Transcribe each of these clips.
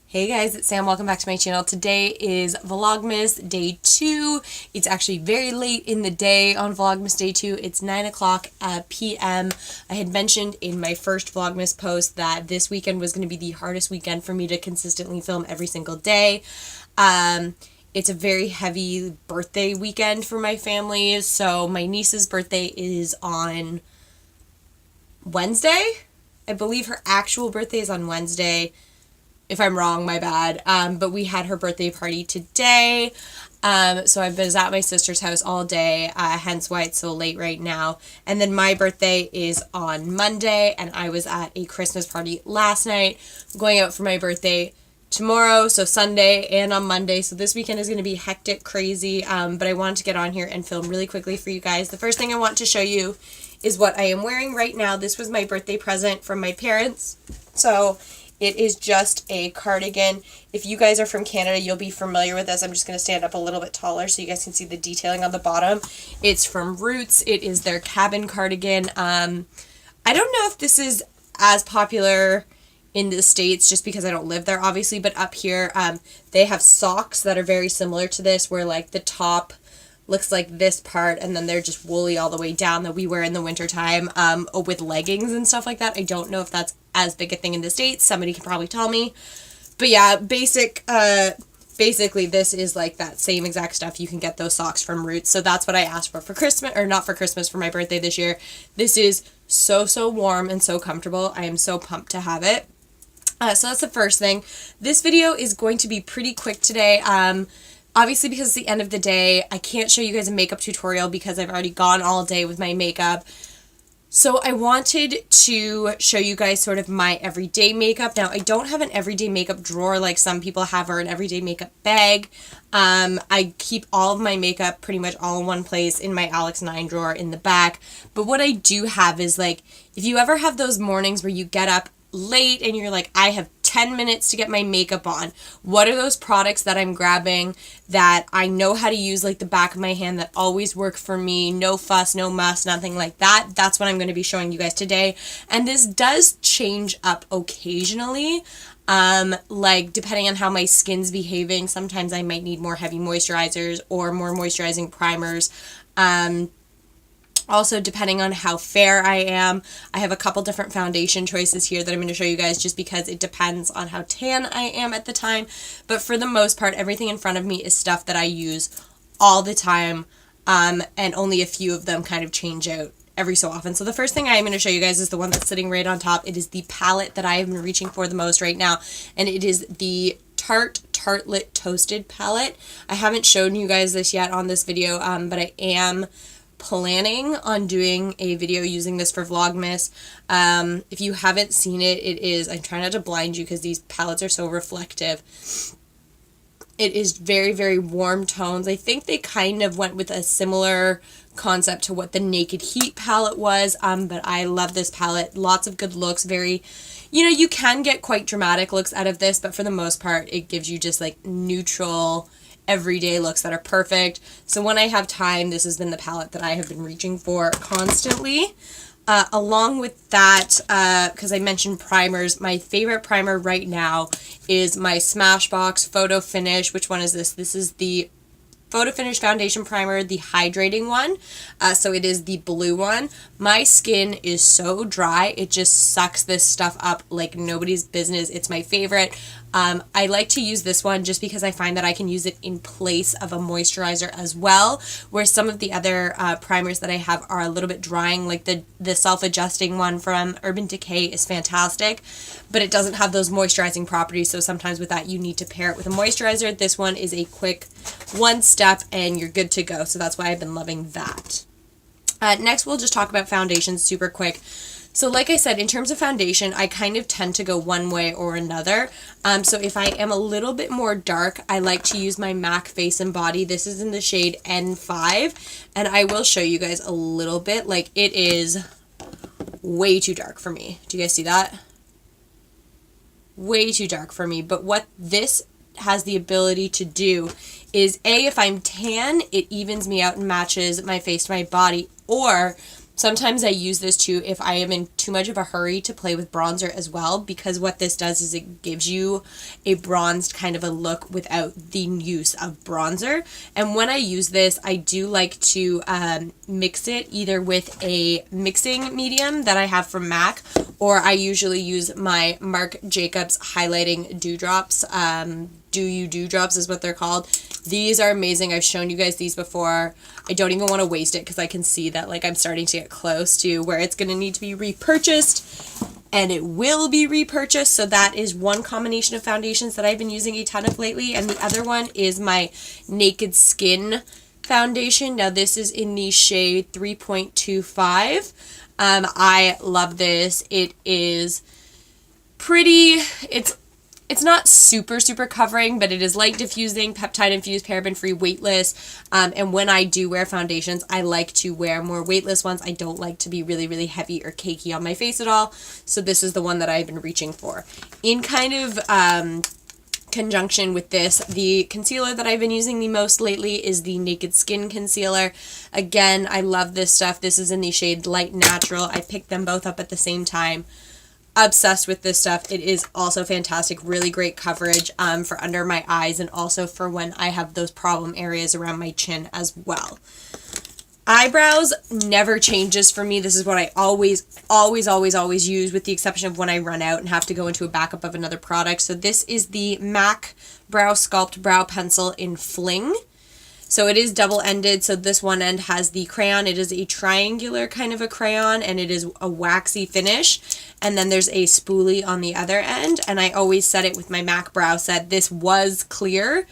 Hey guys, it's Sam. Welcome back to my channel. Today is Vlogmas Day 2. It's actually very late in the day on Vlogmas Day 2. It's 9 o'clock p.m. I had mentioned in my first Vlogmas post that this weekend was going to be the hardest weekend for me to consistently film every single day. It's a very heavy birthday weekend for my family. So my niece's birthday is on Wednesday. I believe her actual birthday is on Wednesday. If I'm wrong, my bad. But we had her birthday party today. So I was at my sister's house all day, hence why it's so late right now. And then my birthday is on Monday, and I was at a Christmas party last night. I'm going out for my birthday tomorrow, so Sunday, and on Monday. So this weekend is going to be hectic, crazy. But I wanted to get on here and film really quickly for you guys. The first thing I want to show you is what I am wearing right now. This was my birthday present from my parents. So it is just a cardigan. If you guys are from Canada, you'll be familiar with this. I'm just going to stand up a little bit taller so you guys can see the detailing on the bottom. It's from Roots. It is their cabin cardigan. I don't know if this is as popular in the States just because I don't live there, obviously, but up here, they have socks that are very similar to this, where like the top looks like this part, and then they're just woolly all the way down, that we wear in the wintertime with leggings and stuff like that. I don't know if that's as big a thing in the States. Somebody can probably tell me. But yeah, basically this is like that same exact stuff. You can get those socks from Roots. So that's what I asked for Christmas, or not for Christmas, for my birthday this year. This is so warm and so comfortable. I am so pumped to have it. So that's the first thing. This video is going to be pretty quick today. Obviously, because it's the end of the day, I can't show you guys a makeup tutorial because I've already gone all day with my makeup. So I wanted to show you guys sort of my everyday makeup. Now, I don't have an everyday makeup drawer like some people have, or an everyday makeup bag. I keep all of my makeup pretty much all in one place in my Alex 9 drawer in the back. But what I do have is, like, if you ever have those mornings where you get up late and you're like, I have 10 minutes to get my makeup on. What are those products that I'm grabbing that I know how to use like the back of my hand, that always work for me? No fuss, no muss, nothing like that. That's what I'm going to be showing you guys today. And this does change up occasionally. Like depending on how my skin's behaving, sometimes I might need more heavy moisturizers or more moisturizing primers. Also, depending on how fair I am, I have a couple different foundation choices here that I'm going to show you guys, just because it depends on how tan I am at the time. But for the most part, everything in front of me is stuff that I use all the time, and only a few of them kind of change out every so often. So the first thing I am going to show you guys is the one that's sitting right on top. It is the palette that I have been reaching for the most right now, and it is the Tartelette Toasted palette. I haven't shown you guys this yet on this video, but I am planning on doing a video using this for Vlogmas. If you haven't seen it, it is, I'm trying not to blind you because these palettes are so reflective. It is very warm tones. I think they kind of went with a similar concept to what the Naked Heat palette was, but I love this palette. Lots of good looks, very, you know, you can get quite dramatic looks out of this, but for the most part, it gives you just like neutral, everyday looks that are perfect. So when I have time, this has been the palette that I have been reaching for constantly. Along with that, because I mentioned primers, my favorite primer right now is my Smashbox Photo Finish. Which one is this? This is the Photo Finish Foundation Primer, the hydrating one. So it is the blue one. My skin is so dry, it just sucks this stuff up like nobody's business. It's my favorite. I like to use this one just because I find that I can use it in place of a moisturizer as well, where some of the other primers that I have are a little bit drying. Like the self-adjusting one from Urban Decay is fantastic, but it doesn't have those moisturizing properties, so sometimes with that you need to pair it with a moisturizer. This one is a quick one step and you're good to go, so that's why I've been loving that. Next, we'll just talk about foundations super quick. So like I said, in terms of foundation, I kind of tend to go one way or another. So if I am a little bit more dark, I like to use my MAC Face and Body. This is in the shade N5, and I will show you guys a little bit. Like, it is way too dark for me. Do you guys see that? Way too dark for me. But what this has the ability to do is, A, if I'm tan, it evens me out and matches my face to my body, or sometimes I use this too if I am in too much of a hurry to play with bronzer as well, because what this does is it gives you a bronzed kind of a look without the use of bronzer. And when I use this, I do like to mix it either with a mixing medium that I have from MAC, or I usually use my Marc Jacobs highlighting dewdrops. Do You Dewdrops is what they're called. These are amazing. I've shown you guys these before. I don't even want to waste it because I can see that like I'm starting to get close to where it's going to need to be repurchased, and it will be repurchased. So that is one combination of foundations that I've been using a ton of lately, and the other one is my Naked Skin foundation. Now this is in the shade 3.25. I love this. It is pretty, it's not super covering, but it is light diffusing, peptide infused, paraben free, weightless. And when I do wear foundations, I like to wear more weightless ones. I don't like to be really heavy or cakey on my face at all. So this is the one that I've been reaching for. In kind of conjunction with this, the concealer that I've been using the most lately is the Naked Skin concealer. Again, I love this stuff. This is in the shade Light Natural. I picked them both up at the same time. Obsessed with this stuff. It is also fantastic. Really great coverage for under my eyes, and also for when I have those problem areas around my chin as well. Eyebrows never changes for me. This is what I always use, with the exception of when I run out and have to go into a backup of another product. So this is the MAC Brow Sculpt Brow Pencil in Fling. So it is double-ended, so this one end has the crayon. It is a triangular kind of a crayon, and it is a waxy finish. And then there's a spoolie on the other end, and I always set it with my MAC Brow Set. This was clear,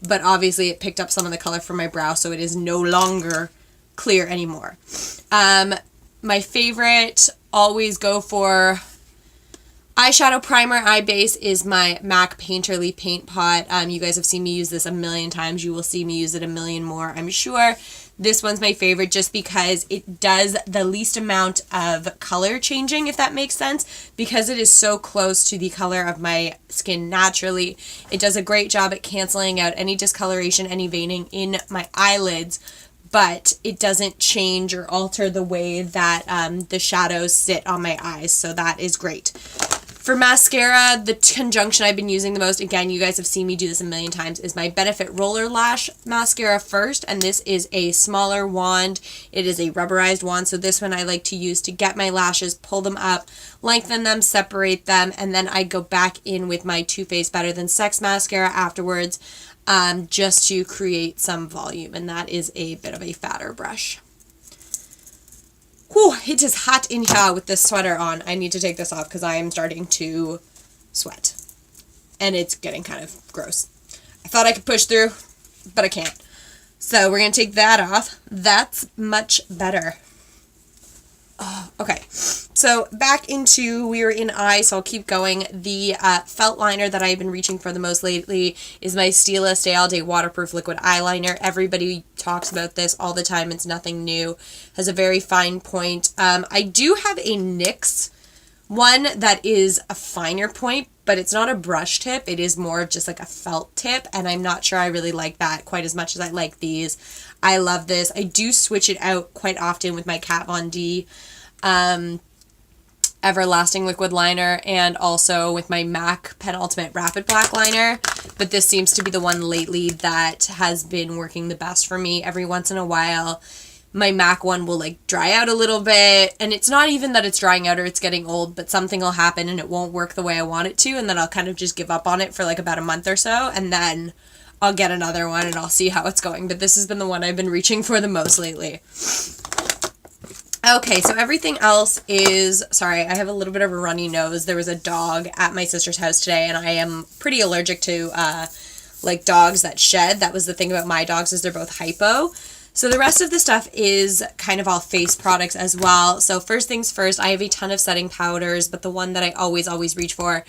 but obviously it picked up some of the color from my brow, so it is no longer clear anymore. My favorite, always go for eyeshadow primer, eye base, is my MAC Painterly Paint Pot. You guys have seen me use this a million times. You will see me use it a million more, I'm sure. This one's my favorite just because it does the least amount of color changing, if that makes sense, because it is so close to the color of my skin naturally. It does a great job at canceling out any discoloration, any veining in my eyelids, but it doesn't change or alter the way that the shadows sit on my eyes, so that is great. For mascara, the conjunction I've been using the most, again, you guys have seen me do this a million times, is my Benefit Roller Lash Mascara first, and this is a smaller wand. It is a rubberized wand, so this one I like to use to get my lashes, pull them up, lengthen them, separate them, and then I go back in with my Too Faced Better Than Sex Mascara afterwards, just to create some volume, and that is a bit of a fatter brush. Whew, it is hot in here with this sweater on. I need to take this off because I am starting to sweat. And it's getting kind of gross. I thought I could push through, but I can't. So we're going to take that off. That's much better. Oh, okay, so back into, we were in eye, so I'll keep going. The felt liner that I've been reaching for the most lately is my Stila Stay All Day Waterproof Liquid Eyeliner. Everybody talks about this all the time. It's nothing new. Has a very fine point. I do have a NYX one that is a finer point, but it's not a brush tip. It is more of just like a felt tip, and I'm not sure I really like that quite as much as I like these. I love this. I do switch it out quite often with my Kat Von D Everlasting Liquid Liner, and also with my MAC Penultimate Rapid Black Liner, but this seems to be the one lately that has been working the best for me. Every once in a while, my MAC one will like dry out a little bit, and it's not even that it's drying out or it's getting old, but something will happen and it won't work the way I want it to, and then I'll kind of just give up on it for like about a month or so, and then I'll get another one and I'll see how it's going. But this has been the one I've been reaching for the most lately. Okay, so everything else is, sorry, I have a little bit of a runny nose. There was a dog at my sister's house today, and I am pretty allergic to like dogs that shed. That was the thing about my dogs, is they're both hypo. So the rest of the stuff is kind of all face products as well. So first things first, I have a ton of setting powders, but the one that I always reach for,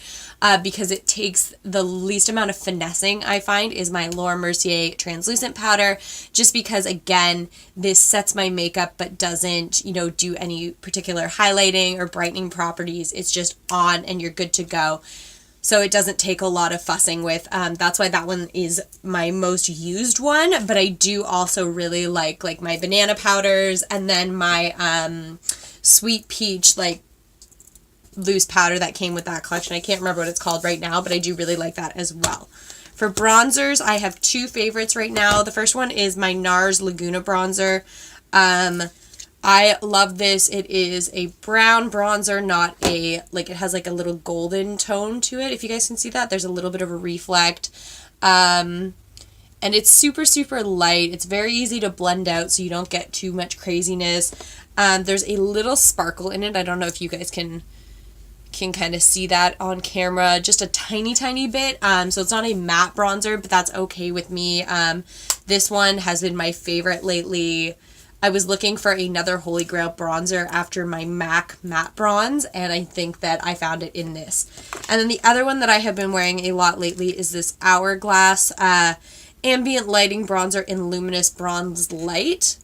because it takes the least amount of finessing, I find, is my Laura Mercier translucent powder, just because, again, this sets my makeup but doesn't, you know, do any particular highlighting or brightening properties. It's just on and you're good to go. So it doesn't take a lot of fussing with. That's why that one is my most used one. But I do also really like my banana powders, and then my Sweet Peach, like loose powder that came with that collection. I can't remember what it's called right now, but I do really like that as well. For bronzers, I have two favorites right now. The first one is my NARS Laguna bronzer. I love this. It is a brown bronzer, not a, like, it has like a little golden tone to it. If you guys can see that, there's a little bit of a reflect. And it's super, super light. It's very easy to blend out so you don't get too much craziness. There's a little sparkle in it. I don't know if you guys can kind of see that on camera, just a tiny bit. So it's not a matte bronzer, but that's okay with me. This one has been my favorite lately. I was looking for another Holy Grail bronzer after my MAC matte bronze, and I think that I found it in this. And then the other one that I have been wearing a lot lately is this Hourglass Ambient Lighting Bronzer in Luminous Bronze Light.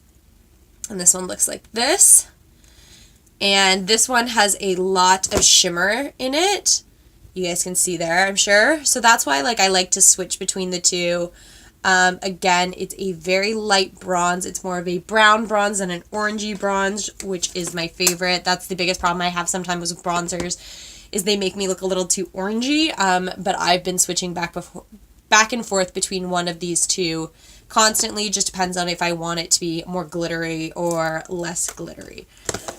And this one looks like this. And this one has a lot of shimmer in it. You guys can see there, I'm sure. So that's why I like to switch between the two. Again, it's a very light bronze. It's more of a brown bronze than an orangey bronze, which is my favorite. That's the biggest problem I have sometimes with bronzers, is they make me look a little too orangey. But I've been switching back and forth between one of these two constantly. Just depends on if I want it to be more glittery or less glittery.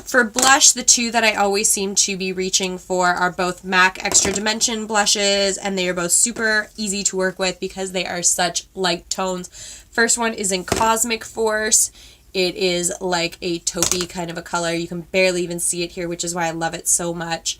For blush, the two that I always seem to be reaching for are both MAC Extra Dimension blushes, and they are both super easy to work with because they are such light tones. First one is in Cosmic Force. It is like a taupey kind of a color. You can barely even see it here, which is why I love it so much.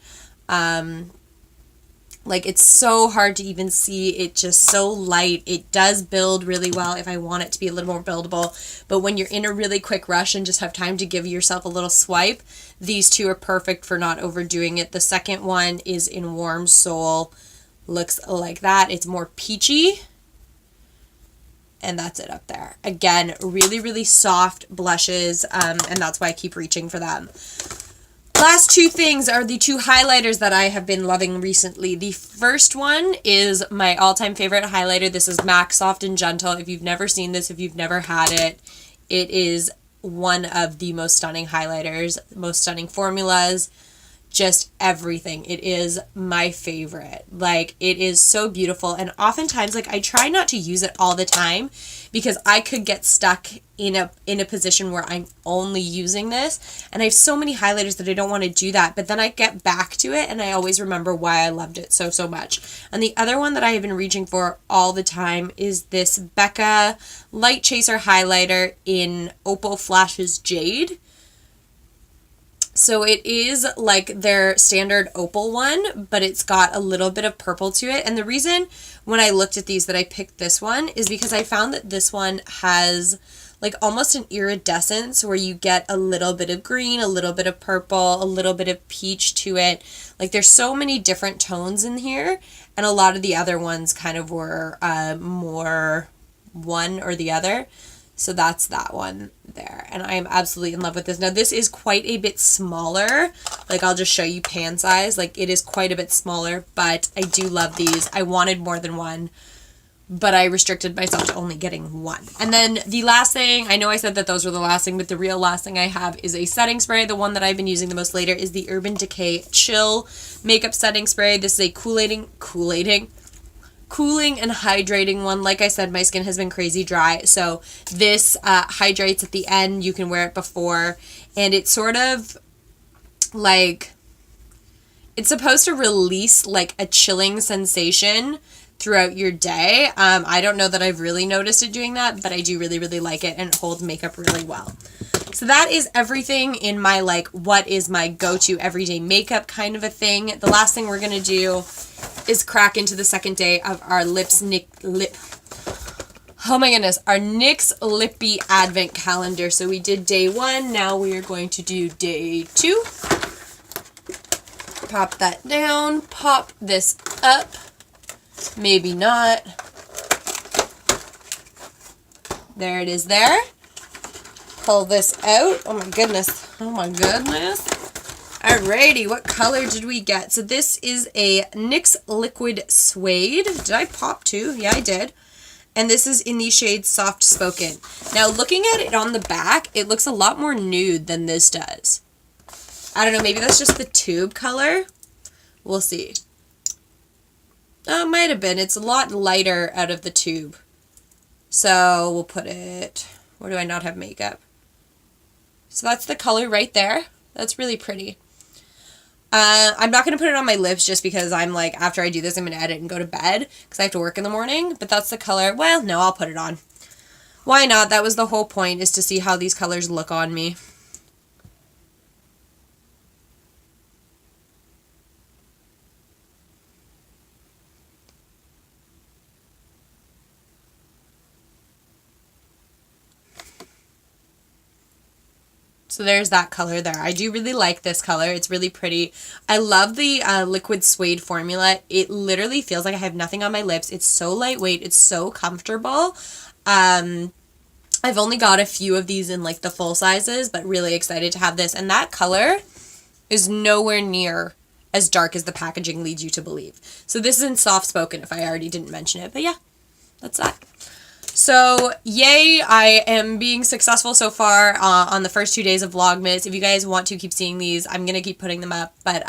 Like, it's so hard to even see. It's just so light. It does build really well if I want it to be a little more buildable. But when you're in a really quick rush and just have time to give yourself a little swipe, these two are perfect for not overdoing it. The second one is in Warm Soul. Looks like that. It's more peachy. And that's it up there. Again, really, really soft blushes. And that's why I keep reaching for them. Last two things are the two highlighters that I have been loving recently. The first one is my all-time favorite highlighter. This is MAC Soft and Gentle. If you've never seen this, if you've never had it, it is one of the most stunning highlighters, most stunning formulas, just everything. It is my favorite. Like, it is so beautiful. And oftentimes, like, I try not to use it all the time because I could get stuck in a position where I'm only using this. And I have so many highlighters that I don't want to do that. But then I get back to it and I always remember why I loved it so, so much. And the other one that I have been reaching for all the time is this Becca Light Chaser highlighter in Opal Flashes Jade. So it is like their standard opal one, but it's got a little bit of purple to it. And the reason when I looked at these that I picked this one is because I found that this one has like almost an iridescence where you get a little bit of green, a little bit of purple, a little bit of peach to it. Like, there's so many different tones in here, and a lot of the other ones kind of were more one or the other. So that's that one there. And I am absolutely in love with this. Now, this is quite a bit smaller. Like, I'll just show you pan size. Like, it is quite a bit smaller, but I do love these. I wanted more than one, but I restricted myself to only getting one. And then the last thing, I know I said that those were the last thing, but the real last thing I have is a setting spray. The one that I've been using the most later is the Urban Decay Chill Makeup Setting Spray. This is a cooling and hydrating one. Like I said, my skin has been crazy dry, so this hydrates at the end. You can wear it before, and it's sort of like, it's supposed to release like a chilling sensation throughout your day. I don't know that I've really noticed it doing that, but I do really, really like it, and it holds makeup really well. So that is everything in my, like, what is my go-to everyday makeup kind of a thing. The last thing we're going to do is crack into the second day of our our NYX Lippie Advent Calendar. So we did day 1, now we are going to do day 2. Pop that down, pop this up, maybe not. There it is there. Pull this out. Oh my goodness. Oh my goodness. Alrighty, what color did we get? So this is a NYX Liquid Suede. Did I pop two? Yeah, I did. And this is in the shade Soft Spoken. Now, looking at it on the back, it looks a lot more nude than this does. I don't know, maybe that's just the tube color. We'll see. It might have been. It's a lot lighter out of the tube. So we'll put it, where do I not have makeup? So that's the color right there. That's really pretty. I'm not going to put it on my lips just because I'm like, after I do this, I'm going to edit and go to bed because I have to work in the morning. But that's the color. Well, no, I'll put it on. Why not? That was the whole point, is to see how these colors look on me. So there's that color there. I do really like this color. It's really pretty. I love the liquid suede formula. It literally feels like I have nothing on my lips. It's so lightweight. It's so comfortable. I've only got a few of these in like the full sizes, but really excited to have this. And that color is nowhere near as dark as the packaging leads you to believe. So this is in Soft Spoken, if I already didn't mention it. But yeah, that's that. So, yay, I am being successful so far on the first 2 days of Vlogmas. If you guys want to keep seeing these, I'm going to keep putting them up. But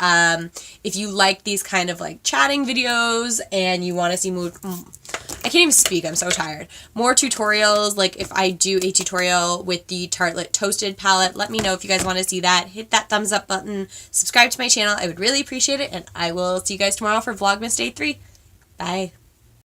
if you like these kind of like chatting videos and you want to see more, I can't even speak, I'm so tired. More tutorials, like if I do a tutorial with the Tartelette Toasted palette, let me know if you guys want to see that. Hit that thumbs up button, subscribe to my channel, I would really appreciate it, and I will see you guys tomorrow for Vlogmas Day 3. Bye.